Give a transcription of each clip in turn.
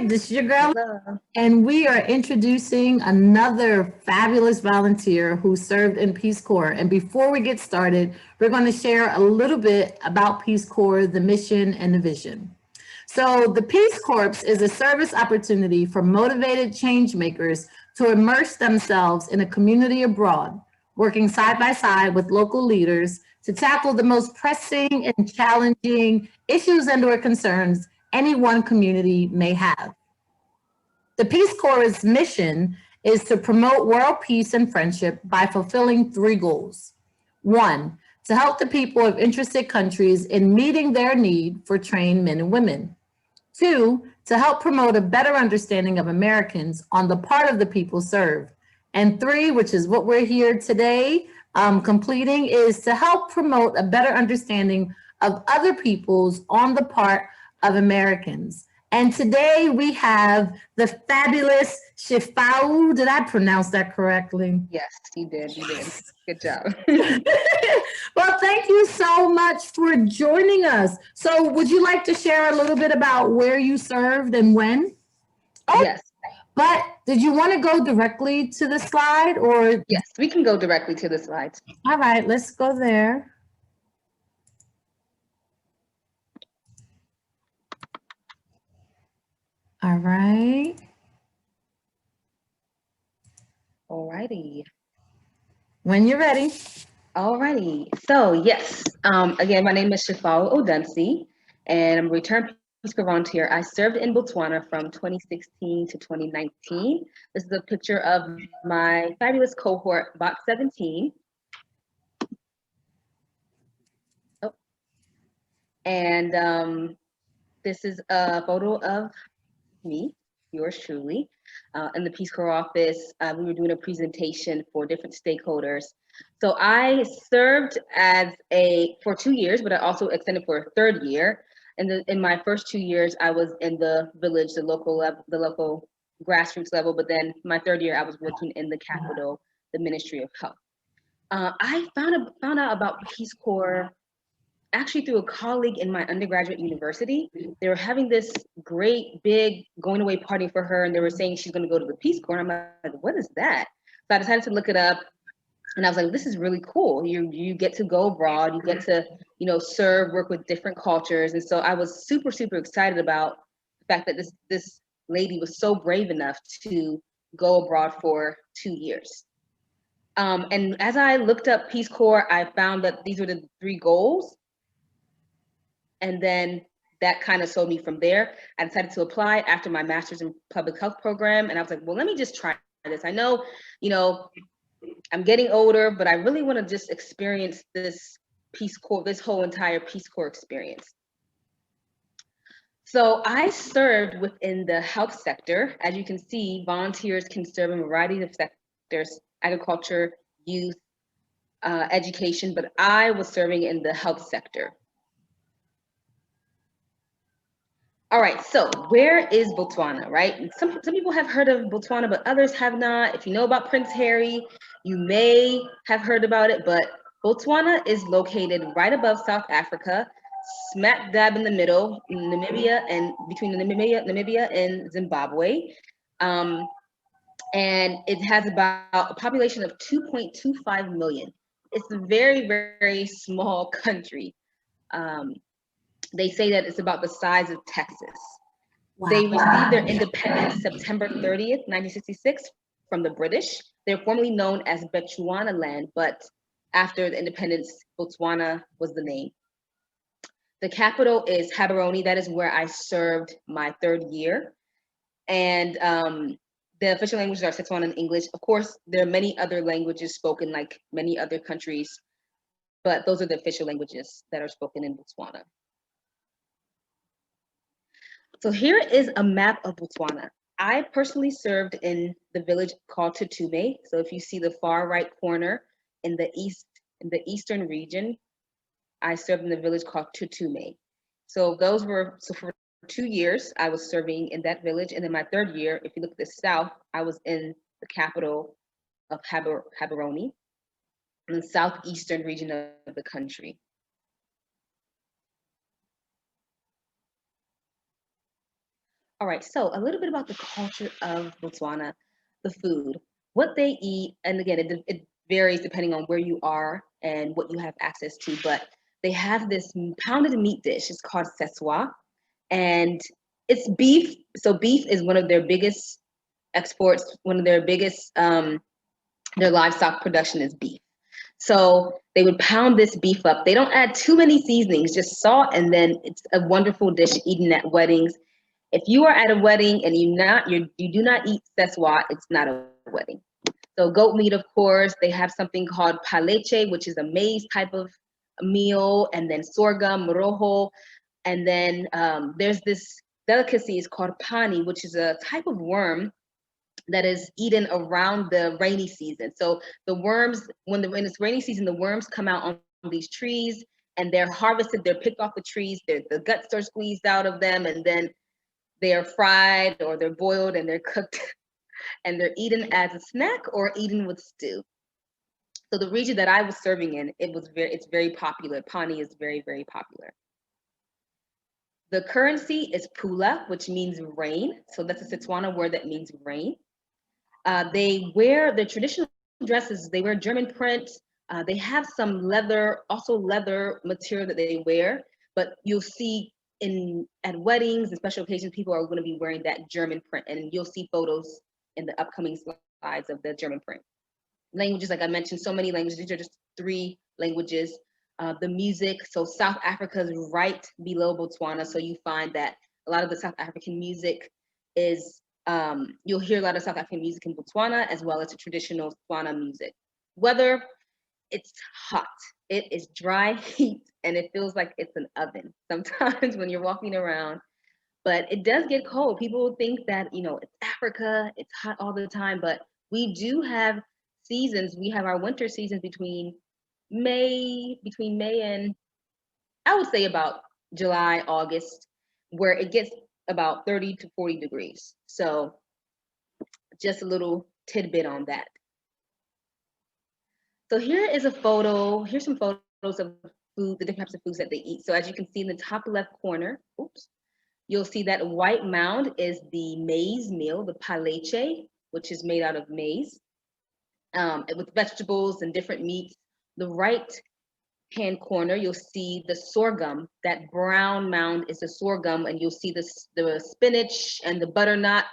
this is your girl, Hello. and we are introducing another fabulous volunteer who served in Peace Corps. And before we get started, we're going to share a little bit about Peace Corps, the mission, and the vision. So, the Peace Corps is a service opportunity for motivated change makers to immerse themselves in a community abroad, working side by side with local leaders to tackle the most pressing and challenging issues and/or concerns any one community may have. The Peace Corps' mission is to promote world peace and friendship by fulfilling three goals. One, to help the people of interested countries in meeting their need for trained men and women. Two, to help promote a better understanding of Americans on the part of the people served. And three, which is what we're here today completing, is to help promote a better understanding of other peoples on the part of Americans. And today we have the fabulous Shifawu. Did I pronounce that correctly? Yes, you did. You did. Good job. Well, thank you so much for joining us. So, would you like to share a little bit about where you served and when? Oh, Yes. but did you want to go directly to the slide or? Yes, we can go directly to the slides. All right, let's go there. All right. Alrighty. When you're ready. Alrighty. So yes. Again, my name is Shifawu Oduni, and I'm a returned Peace Corps volunteer. I served in Botswana from 2016 to 2019. This is a picture of my fabulous cohort, Bot 17. Oh, and this is a photo of me, yours truly, in the Peace Corps office. We were doing a presentation for different stakeholders. So I served for 2 years, but I also extended for a third year. And in my first 2 years, I was in the village, the local grassroots level. But then my third year, I was working in the capital, the Ministry of Health. I found out about Peace Corps actually through a colleague in my undergraduate university. They were having this great big going away party for her, and they were saying she's going to go to the Peace Corps. And I'm like, what is that? So I decided to look it up, and I was like, this is really cool. You get to go abroad, you get to serve, work with different cultures, and so I was super excited about the fact that this lady was so brave enough to go abroad for 2 years. And as I looked up Peace Corps, I found that these were the three goals. And then that kind of sold me from there. I decided to apply after my master's in public health program. And I was like, well, let me just try this. I know, I'm getting older, but I really want to just experience this Peace Corps, this whole entire Peace Corps experience. So I served within the health sector. As you can see, volunteers can serve in a variety of sectors: agriculture, youth, education, but I was serving in the health sector. All right, so where is Botswana, right? Some people have heard of Botswana, but others have not. If you know about Prince Harry, you may have heard about it, but Botswana is located right above South Africa, smack dab in the middle, in Namibia, and between Namibia and Zimbabwe. And it has about a population of 2.25 million. It's a very small country. They say that it's about the size of Texas. Wow. They received their independence September 30th, 1966 from the British. They're formerly known as Bechuanaland, but after the independence, Botswana was the name. The capital is Gaborone. That is where I served my third year. And the official languages are Setswana and English. Of course, there are many other languages spoken like many other countries, but those are the official languages that are spoken in Botswana. So here is a map of Botswana. I personally served in the village called Tutume. So if you see the far right corner in the eastern region, I served in the village called Tutume. So for 2 years, I was serving in that village. And then my third year, if you look at the south, I was in the capital of Gaborone, in the southeastern region of the country. All right, so a little bit about the culture of Botswana, the food, what they eat, and again, it varies depending on where you are and what you have access to, but they have this pounded meat dish. It's called seswa, and it's beef. So beef is one of their biggest exports, one of their biggest, their livestock production is beef. So they would pound this beef up. They don't add too many seasonings, just salt, and then it's a wonderful dish eaten at weddings. If you are at a wedding and you do not eat seswa, it's not a wedding. So goat meat, of course. They have something called paleche, which is a maize type of meal, and then sorghum, rojo, and then there's this delicacy is called pani, which is a type of worm that is eaten around the rainy season. So the worms, when it's rainy season, the worms come out on these trees and they're harvested. They're picked off the trees. The guts are squeezed out of them, and then they are fried or they're boiled and they're cooked and they're eaten as a snack or eaten with stew. So the region that I was serving in, it's very popular. Pani is very, very popular. The currency is pula, which means rain. So that's a Setswana word that means rain. They wear their traditional dresses. They wear German print. They have some leather, also leather material that they wear. But you'll see at weddings and special occasions, people are going to be wearing that German print, and you'll see photos in the upcoming slides of the German print. Languages, like I mentioned, so many languages. These are just 3 languages. The music, so South Africa is right below Botswana, so you find that a lot of the South African music is, you'll hear a lot of South African music in Botswana, as well as the traditional Tswana music. Weather, it's hot. It is dry heat, and it feels like it's an oven sometimes when you're walking around, but it does get cold. People think that, it's Africa, it's hot all the time, but we do have seasons. We have our winter seasons between May and I would say about July, August, where it gets about 30 to 40 degrees. So just a little tidbit on that. So here is a photo. Here's some photos of food, the different types of foods that they eat. So as you can see in the top left corner, you'll see that white mound is the maize meal, the paleche, which is made out of maize, with vegetables and different meats. The right hand corner, you'll see the sorghum. That brown mound is the sorghum, and you'll see the spinach and the butternut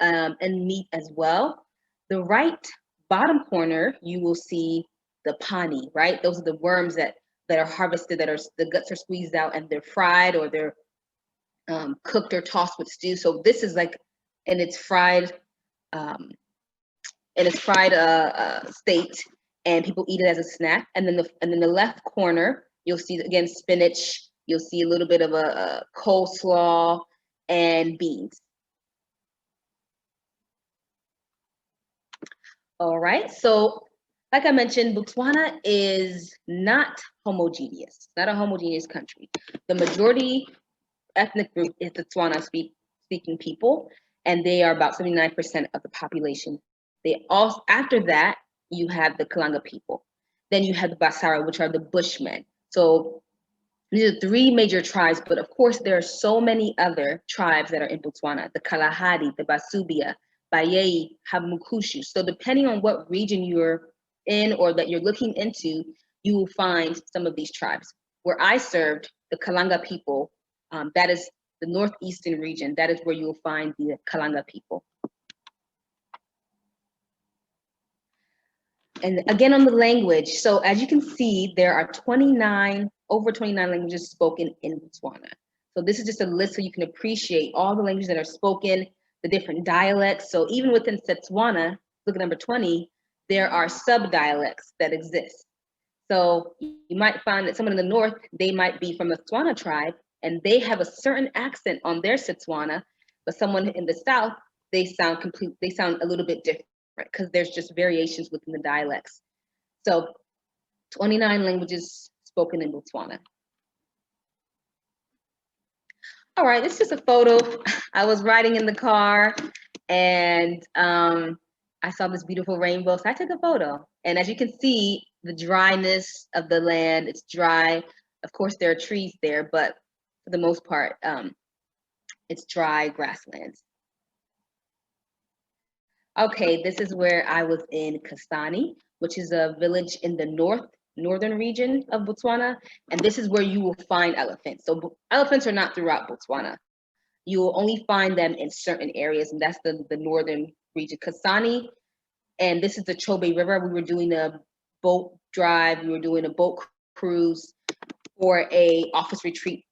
and meat as well. The right bottom corner, you will see the pani, right? Those are the worms that are harvested, the guts are squeezed out, and they're fried or they're cooked or tossed with stew. So this is like in its fried state, and people eat it as a snack. And then the left corner, you'll see again spinach. You'll see a little bit of a coleslaw and beans. All right, so like I mentioned, Botswana is not homogeneous. It's not a homogeneous country. The majority ethnic group is the Tswana speaking people, and they are about 79% of the population. After that, you have the Kalanga people. Then you have the Basara, which are the Bushmen. So these are 3 major tribes, but of course there are so many other tribes that are in Botswana: the Kalahari, the Basubia, Bayei, Hamukushu. So depending on what region you're in or that you're looking into, you will find some of these tribes. Where I served, the Kalanga people, that is the northeastern region. That is where you will find the Kalanga people. And again, on the language, so as you can see, there are over 29 languages spoken in Botswana. So this is just a list so you can appreciate all the languages that are spoken, the different dialects. So even within Setswana, look at number 20, there are sub-dialects that exist. So you might find that someone in the north, they might be from the Tswana tribe, and they have a certain accent on their Setswana, but someone in the south, they sound a little bit different, because there's just variations within the dialects. So 29 languages spoken in Botswana. All right, this is just a photo. I was riding in the car and I saw this beautiful rainbow, so I took a photo. And as you can see, the dryness of the land, it's dry. Of course, there are trees there, but for the most part, It's dry grasslands. Okay, this is where I was in Kasani, which is a village in the northern region of Botswana, and this is where you will find elephants. So elephants are not throughout Botswana. You will only find them in certain areas, and that's the northern region. Kasani, and this is the Chobe River. We were doing a boat drive. We were doing a boat cruise for a office retreat.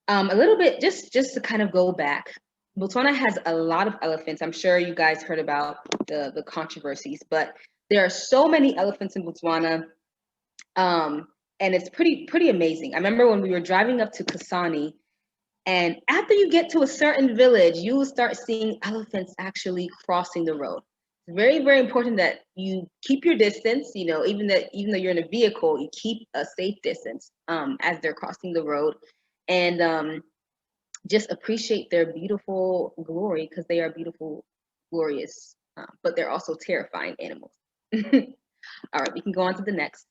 A little bit, just to kind of go back, Botswana has a lot of elephants. I'm sure you guys heard about the controversies, but there are so many elephants in Botswana, and it's pretty amazing. I remember when we were driving up to Kasani, and after you get to a certain village, you will start seeing elephants actually crossing the road. It's very, very important that you keep your distance, you know, even though you're in a vehicle, you keep a safe distance as they're crossing the road. And just appreciate their beautiful glory, because they are beautiful, glorious, but they're also terrifying animals. All right, we can go on to the next.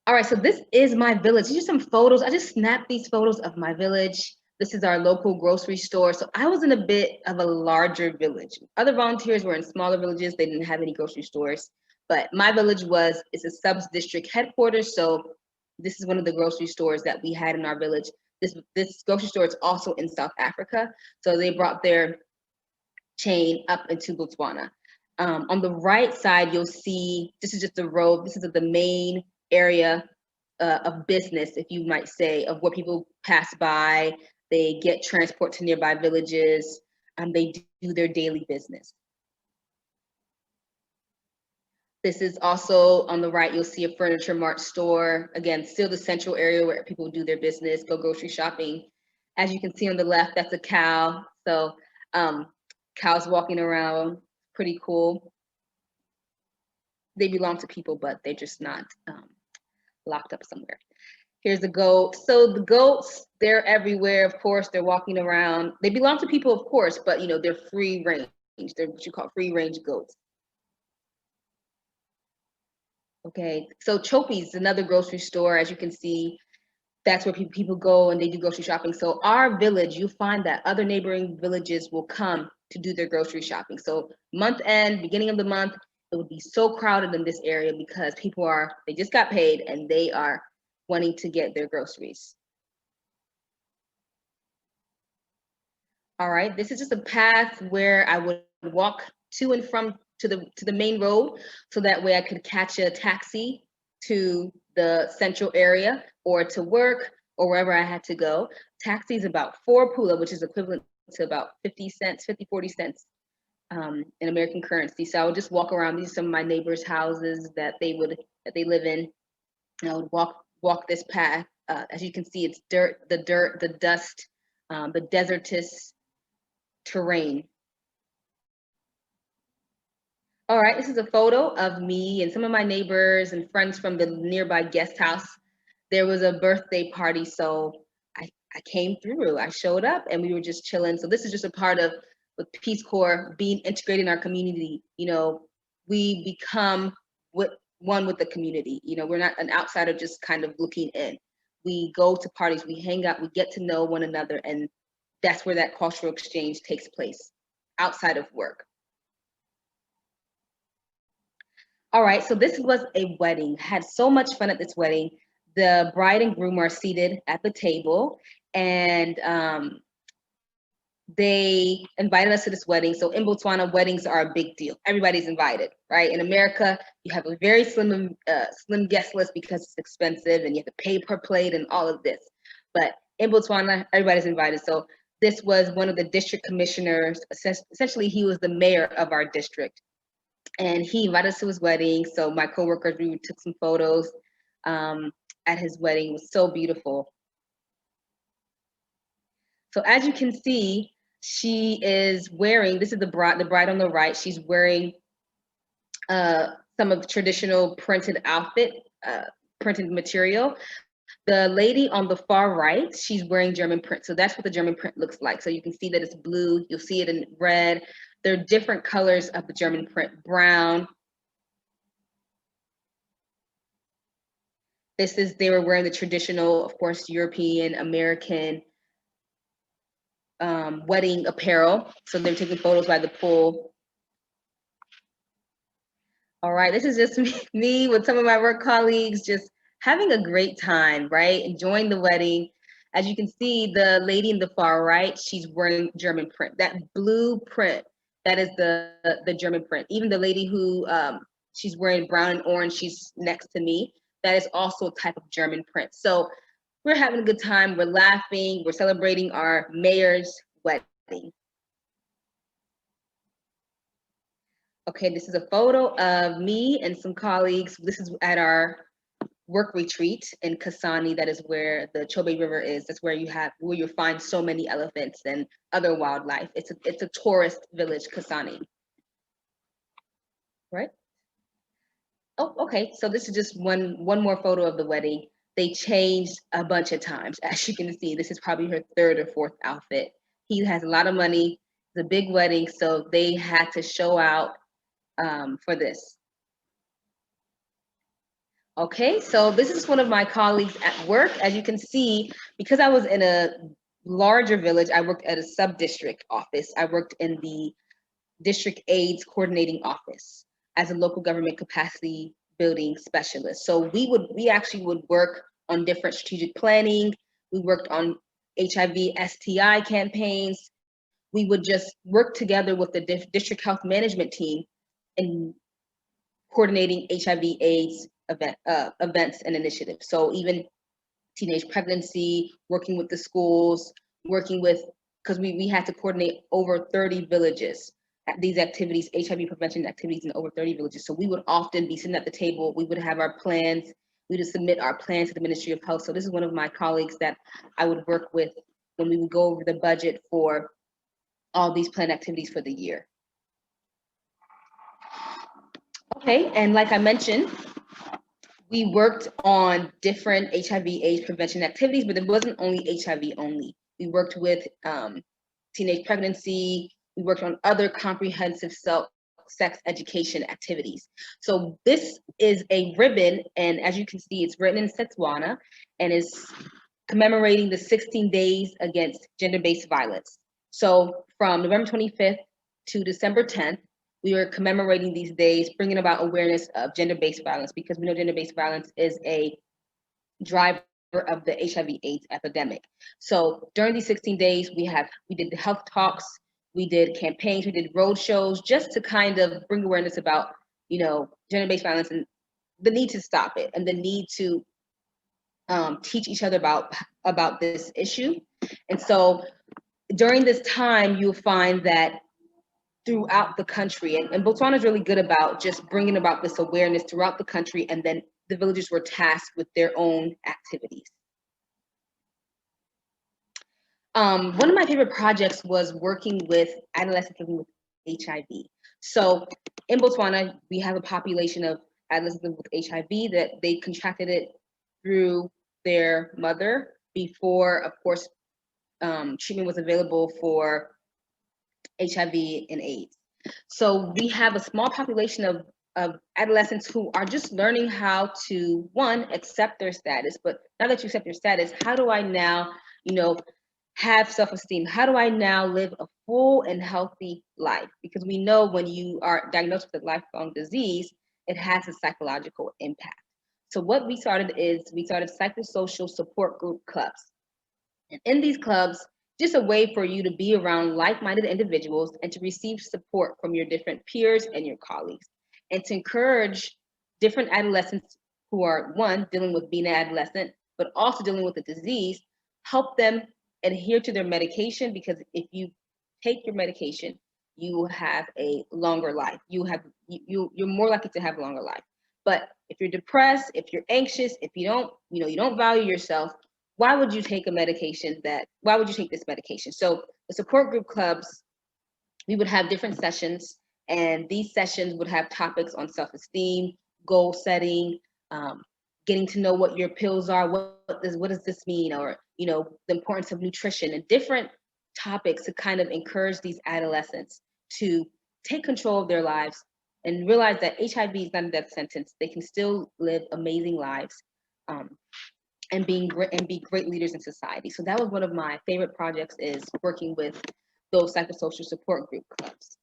All right, so this is my village. These are some photos. I just snapped these photos of my village. This is our local grocery store. So I was in a bit of a larger village. Other volunteers were in smaller villages. They didn't have any grocery stores. But my village it's a sub-district headquarters. So this is one of the grocery stores that we had in our village. This grocery store is also in South Africa. So they brought their chain up into Botswana. On the right side, you'll see, this is just the road. This is the main area of business, if you might say, of where people pass by. They get transport to nearby villages, and they do their daily business. This is also on the right, you'll see a furniture mart store. Again, still the central area where people do their business, go grocery shopping. As you can see on the left, that's a cow. So cows walking around, pretty cool. They belong to people, but they're just not locked up somewhere. Here's a goat. So the goats, they're everywhere, of course. They're walking around. They belong to people, of course, but you know, they're free range. They're what you call free range goats. Okay, so Chopi's another grocery store. As you can see, that's where people go and they do grocery shopping. So our village, you find that other neighboring villages will come to do their grocery shopping. So month end, beginning of the month, it would be so crowded in this area because they just got paid and they are wanting to get their groceries. All right, this is just a path where I would walk to and from to the main road, so that way I could catch a taxi to the central area or to work or wherever I had to go. Taxi is about 4 pula, which is equivalent to about 50 cents, 50, 40 cents in American currency. So I would just walk around. These are some of my neighbors' houses that they live in. And I would walk this path. As you can see, it's the dust, the desertous terrain. All right, this is a photo of me and some of my neighbors and friends from the nearby guest house. There was a birthday party, so I came through. I showed up and we were just chilling. So this is just a part of with Peace Corps being integrated in our community. You know, we become one with the community. You know, we're not an outsider just kind of looking in. We go to parties, we hang out, we get to know one another, and that's where that cultural exchange takes place outside of work. All right, so this was a wedding. Had so much fun at this wedding. The bride and groom are seated at the table, and they invited us to this wedding. So in Botswana, weddings are a big deal. Everybody's invited, right? In America, you have a very slim guest list because it's expensive and you have to pay per plate and all of this. But in Botswana, everybody's invited. So this was one of the district commissioners. Essentially, he was the mayor of our district. And he invited us to his wedding. So my coworkers, we took some photos at his wedding. It was so beautiful. So as you can see, she is wearing, this is the bride on the right. She's wearing some of the traditional printed outfit, printed material. The lady on the far right, she's wearing German print. So that's what the German print looks like. So you can see that it's blue. You'll see it in red. There are different colors of the German print, brown. They were wearing the traditional, of course, European American wedding apparel. So they're taking photos by the pool. All right, this is just me with some of my work colleagues, just having a great time, right? Enjoying the wedding. As you can see, the lady in the far right, she's wearing German print. That blue print, that is the German print. Even the lady who she's wearing brown and orange, she's next to me. That is also a type of German print. So we're having a good time. We're laughing. We're celebrating our mayor's wedding. Okay, this is a photo of me and some colleagues. This is at our work retreat in Kasani. That is where the Chobe River is. That's where you'll find so many elephants and other wildlife. It's a tourist village, Kasani. Right? Oh, okay. So this is just one more photo of the wedding. They changed a bunch of times. As you can see, this is probably her third or fourth outfit. He has a lot of money. It's a big wedding, so they had to show out for this. Okay, so this is one of my colleagues at work. As you can see, because I was in a larger village, I worked at a sub-district office. I worked in the district aids coordinating office as a local government capacity building specialist. So we actually would work on different strategic planning. We worked on HIV, STI campaigns. We would just work together with the district health management team in coordinating HIV AIDS events and initiatives. So even teenage pregnancy, working with the schools, working with, because we had to coordinate over 30 villages at these activities, HIV prevention activities in over 30 villages. So we would often be sitting at the table, we would have our plans, we would submit our plans to the Ministry of Health. So this is one of my colleagues that I would work with when we would go over the budget for all these planned activities for the year. Okay, and like I mentioned, we worked on different HIV/AIDS prevention activities, but it wasn't only HIV only. We worked with teenage pregnancy. We worked on other comprehensive sex education activities. So this is a ribbon, and as you can see, it's written in Setswana, and is commemorating the 16 days against gender-based violence. So from November 25th to December 10th, we are commemorating these days, bringing about awareness of gender-based violence, because we know gender-based violence is a driver of the HIV/AIDS epidemic. So during these 16 days, we did the health talks, we did campaigns, we did road shows, just to kind of bring awareness about, gender-based violence and the need to stop it, and the need to teach each other about this issue. And so during this time, you'll find that throughout the country, and Botswana is really good about just bringing about this awareness throughout the country, and then the villages were tasked with their own activities. One of my favorite projects was working with adolescents living with HIV. So in Botswana, we have a population of adolescents living with HIV that they contracted it through their mother before, of course, treatment was available for HIV and AIDS. So we have a small population of adolescents who are just learning how to, one, accept their status, but now that you accept your status, how do I now, have self-esteem? How do I now live a full and healthy life? Because we know when you are diagnosed with a lifelong disease, it has a psychological impact. So what we started psychosocial support group clubs. And in these clubs, just a way for you to be around like-minded individuals and to receive support from your different peers and your colleagues, and to encourage different adolescents who are, one, dealing with being an adolescent, but also dealing with the disease, help them adhere to their medication, because if you take your medication, you will have a longer life. You're more likely to have a longer life. But if you're depressed, if you're anxious, if you don't value yourself, why would you take why would you take this medication? So the support group clubs, we would have different sessions, and these sessions would have topics on self-esteem, goal setting, getting to know what your pills are, what does this mean, or the importance of nutrition, and different topics to kind of encourage these adolescents to take control of their lives and realize that HIV is not a death sentence. They can still live amazing lives. and be great leaders in society. So that was one of my favorite projects, is working with those psychosocial support group clubs.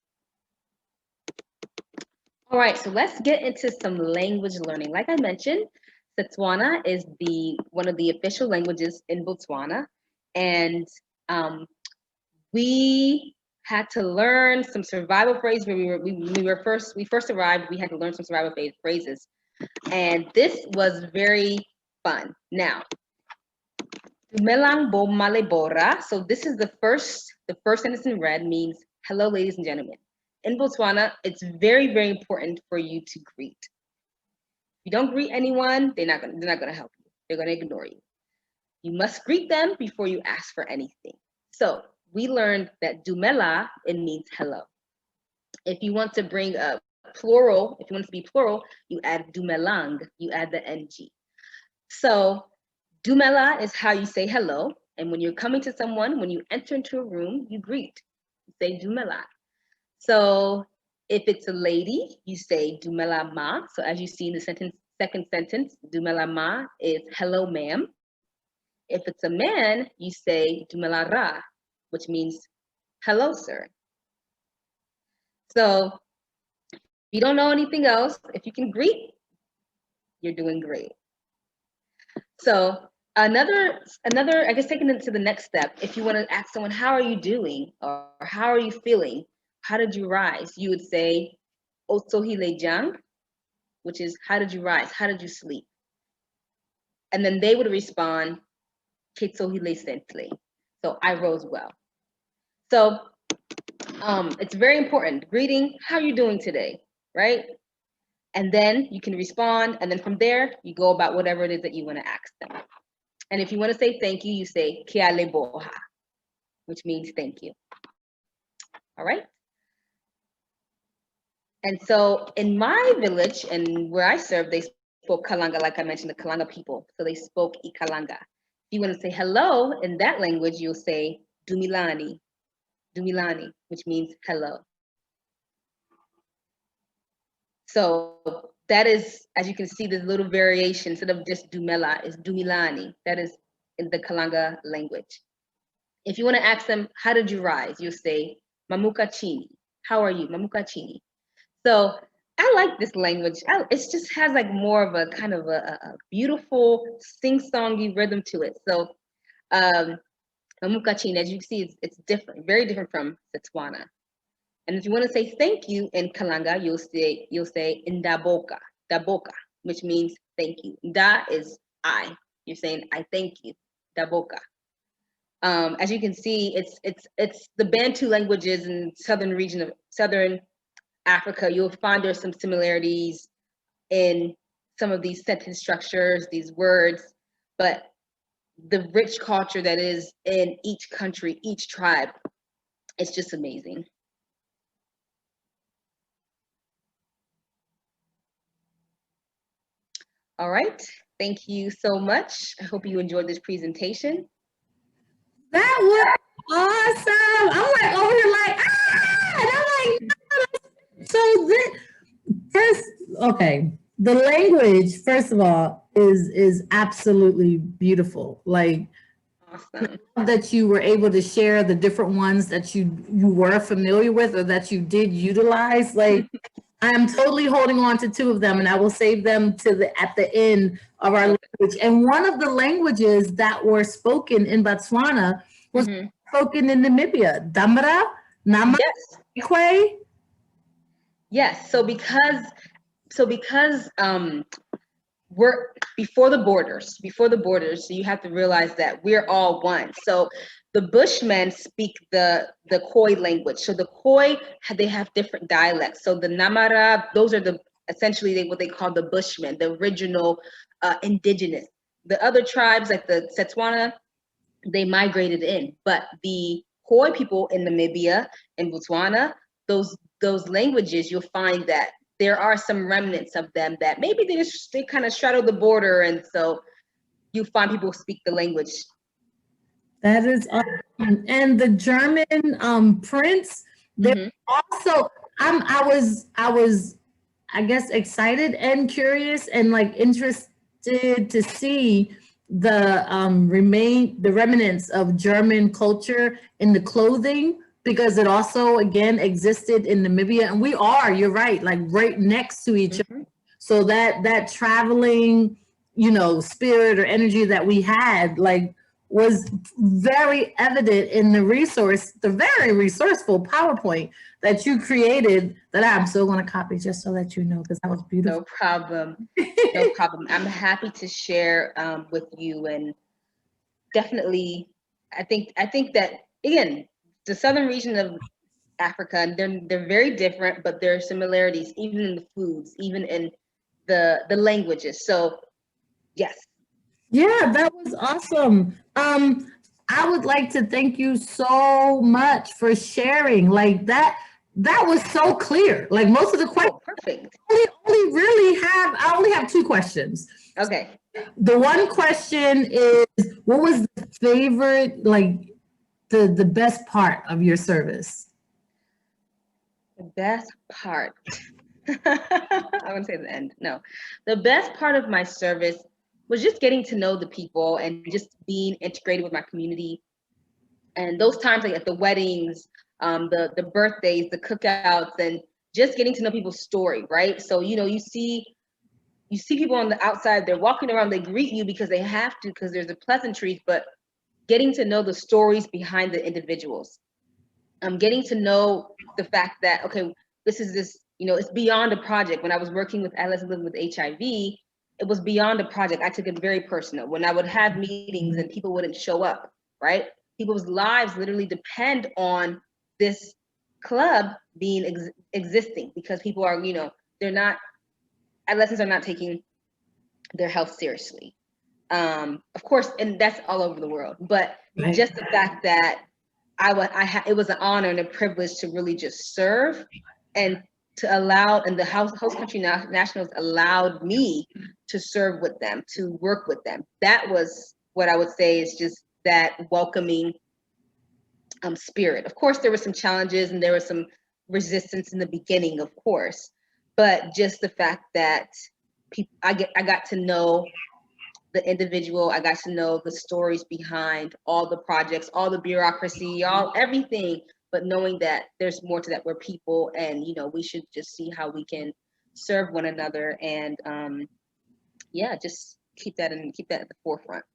All right, so let's get into some language learning. Like I mentioned, Setswana is one of the official languages in Botswana, and we had to learn some survival phrases. When we first arrived, we had to learn some survival phrases, and this was very fun. Now, Dumelang bo malebora. So this is the first sentence in red, means hello, ladies and gentlemen. In Botswana, it's very, very important for you to greet. If you don't greet anyone, they're not gonna help you. They're gonna ignore you. You must greet them before you ask for anything. So we learned that dumela, it means hello. If you want to bring a plural, if you want it to be plural, you add dumelang, you add the ng. So dumela is how you say hello. And when you're coming to someone, when you enter into a room, you greet. You say dumela. So if it's a lady, you say dumela ma. So as you see in the second sentence, dumela ma is hello, ma'am. If it's a man, you say dumela ra, which means hello, sir. So if you don't know anything else, if you can greet, you're doing great. So another, I guess, taking it to the next step, if you want to ask someone, how are you doing? Or how are you feeling? How did you rise? You would say, Otsohile jang, which is, how did you rise? How did you sleep? And then they would respond, Ketsohile sentle. So I rose well. So it's very important. Greeting, how are you doing today, right? And then you can respond, and then from there, you go about whatever it is that you want to ask them. And if you want to say thank you, you say Kia leboha, which means thank you. All right? And so in my village and where I served, they spoke kalanga, like I mentioned, the kalanga people. So they spoke ikalanga. If you want to say hello in that language, you'll say dumilani, which means hello. So that is, as you can see, there's a little variation. Instead of just dumela, is dumilani. That is in the kalanga language. If you want to ask them, how did you rise? You'll say mamuka chini. How are you? Mamuka chini. So I like this language. It just has like more of a kind of a beautiful sing-songy rhythm to it. So mamuka chini, as you can see, it's different, very different from Setswana. And if you want to say thank you in kalanga, you'll say indaboka, daboka, which means thank you. Da is I. You're saying I thank you, daboka. As you can see, it's the Bantu languages in southern region of southern Africa. You'll find there's some similarities in some of these sentence structures, these words, but the rich culture that is in each country, each tribe, it's just amazing. All right, thank you so much. I hope you enjoyed this presentation. That was awesome. I'm like over here like, and I'm like, so first, okay. The language, first of all, is absolutely beautiful. Like, Awesome. that you were able to share the different ones that you were familiar with or that you did utilize. Like, I'm totally holding on to two of them, and I will save them at the end of our language. And one of the languages that were spoken in Botswana was spoken in Namibia. Damara, Nama, Ikwe. Yes. So because we're before the borders, so you have to realize that we're all one. So the Bushmen speak the Khoi language. So the Khoi, they have different dialects. So the Namara, those are essentially what they call the Bushmen, the original indigenous. The other tribes like the Setswana, they migrated in, but the Khoi people in Namibia and Botswana, those languages, you'll find that there are some remnants of them that maybe they kind of straddle the border, and so you find people speak the language. That is awesome. And the German prince, also I was I guess excited and curious and like interested interested to see the the remnants of German culture in the clothing, because it also again existed in Namibia, and we are, you're right, like right next to each other. So that traveling, you know, spirit or energy that we had, like, was very evident in the very resourceful PowerPoint that you created, that I'm still going to copy just so that you know, because that was beautiful. No problem. No problem. I'm happy to share with you, and definitely, I think that again, the southern region of Africa, and they're very different, but there are similarities even in the foods, even in the languages. So yes. Yeah, that was awesome. I would like to thank you so much for sharing. Like that was so clear. Like most of the questions, Perfect. I only have two questions. Okay. The one question is, what was the favorite, like the best part of your service? The best part. I wouldn't say the end. No. The best part of my service was just getting to know the people and just being integrated with my community. And those times, like at the weddings, the birthdays, the cookouts, and just getting to know people's story, right? So, you know, you see people on the outside, they're walking around, they greet you because they have to, because there's the pleasantries, but getting to know the stories behind the individuals. Getting to know the fact that, okay, this, you know, it's beyond a project. When I was working with adolescents living with HIV, it was beyond a project. I took it very personal. When I would have meetings and people wouldn't show up, right? People's lives literally depend on this club being existing, because people are, you know, adolescents are not taking their health seriously. Of course, and that's all over the world, but Right. just the fact that it was an honor and a privilege to really just serve, and to allow, and the host country nationals allowed me to serve with them, to work with them. That was what I would say is just that welcoming spirit. Of course, there were some challenges and there was some resistance in the beginning, of course, but just the fact that I got to know the individual. I got to know the stories behind all the projects, all the bureaucracy, everything, but knowing that there's more to that. We're people, and you know, we should just see how we can serve one another, and yeah, just keep that at the forefront.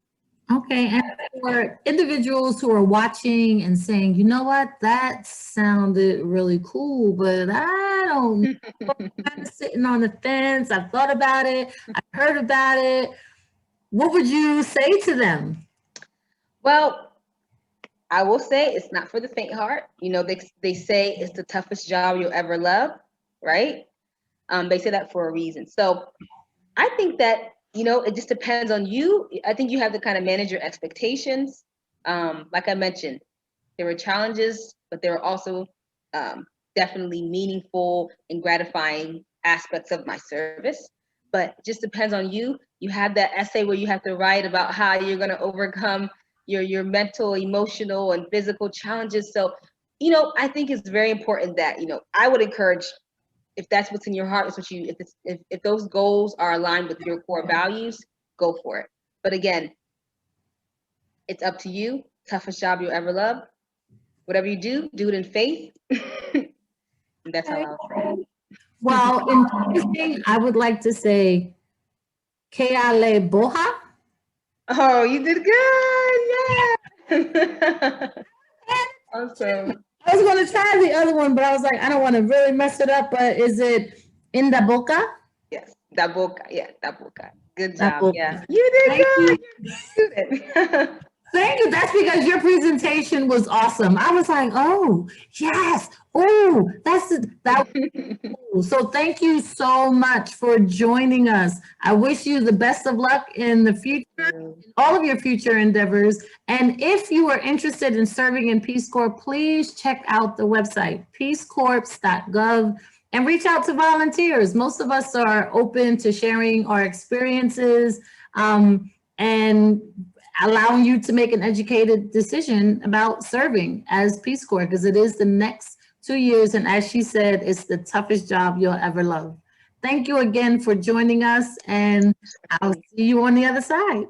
Okay, and for individuals who are watching and saying, you know what, that sounded really cool, but I don't know, I'm kind of sitting on the fence. I've thought about it, I've heard about it. What would you say to them? Well, I will say it's not for the faint heart. You know, they say it's the toughest job you'll ever love, right? They say that for a reason. So I think that, you know, it just depends on you. I think you have to kind of manage your expectations. Like I mentioned, there were challenges, but there were also definitely meaningful and gratifying aspects of my service. But it just depends on you. You have that essay where you have to write about how you're going to overcome your mental, emotional, and physical challenges. So, you know, I think it's very important that, you know, I would encourage, if that's what's in your heart, if those goals are aligned with your core values, go for it. But again, it's up to you. Toughest job you'll ever love. Whatever you do it in faith. And that's how I'll say. Well, in closing, I would like to say, Keale Boha. Oh, you did good. Yeah. Awesome. I was going to try the other one, but I was like, I don't want to really mess it up. But is it in the boca? Yes, da boca. Yeah, da boca. Good Da job. boca. Yeah, you did Thank good. you. Thank you. That's because your presentation was awesome. I was like, oh, yes. Oh, that. So thank you so much for joining us. I wish you the best of luck in the future, all of your future endeavors. And if you are interested in serving in Peace Corps, please check out the website, peacecorps.gov, and reach out to volunteers. Most of us are open to sharing our experiences and allowing you to make an educated decision about serving as Peace Corps, because it is the next 2 years. And as she said, it's the toughest job you'll ever love. Thank you again for joining us, and I'll see you on the other side.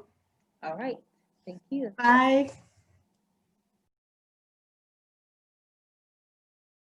All right. Thank you. Bye.